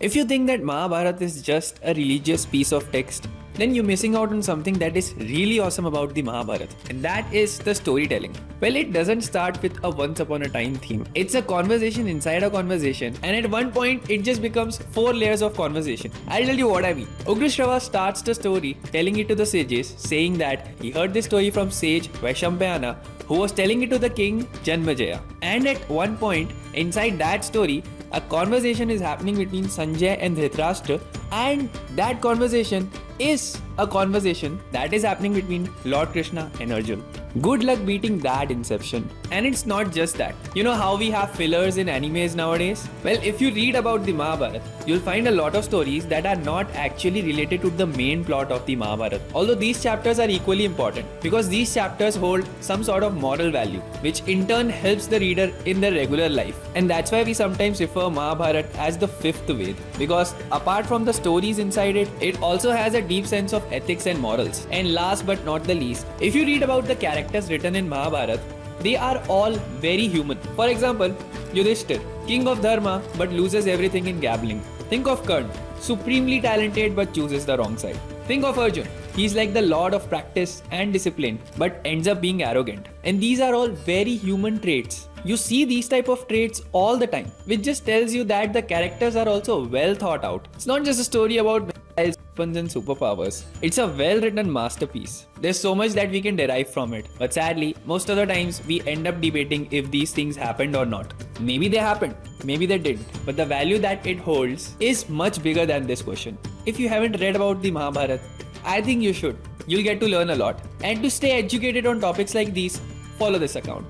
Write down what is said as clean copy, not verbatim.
If you think that Mahabharata is just a religious piece of text, then you're missing out on something that is really awesome about the Mahabharata, and that is the storytelling. Well, it doesn't start with a once upon a time theme. It's a conversation inside a conversation, and at one point it just becomes 4 layers of conversation. I'll tell you what I mean. Ugrashrava starts the story telling it to the sages, saying that he heard this story from sage Vaishampayana, who was telling it to the king Janmejaya. And at one point inside that story, a conversation is happening between Sanjay and Dhritarashtra, and that conversation is a conversation that is happening between Lord Krishna and Arjun. Good luck beating that inception. And it's not just that. You know how we have fillers in animes nowadays? Well, if you read about the Mahabharata, you'll find a lot of stories that are not actually related to the main plot of the Mahabharata. Although these chapters are equally important because these chapters hold some sort of moral value, which in turn helps the reader in their regular life. And that's why we sometimes refer Mahabharata as the 5th Ved, because apart from the stories inside it, it also has a deep sense of ethics and morals. And last but not the least, if you read about the characters written in Mahabharata, they are all very human. For example, Yudhishthir, king of Dharma but loses everything in gambling. Think of Karna, supremely talented but chooses the wrong side. Think of Arjun, he's like the lord of practice and discipline but ends up being arrogant. And these are all very human traits. You see these type of traits all the time, which just tells you that the characters are also well thought out. It's not just a story about weapons and superpowers. It's a well-written masterpiece. There's so much that we can derive from it. But sadly, most of the times we end up debating if these things happened or not. Maybe they happened, maybe they didn't. But the value that it holds is much bigger than this question. If you haven't read about the Mahabharata, I think you should. You'll get to learn a lot. And to stay educated on topics like these, follow this account.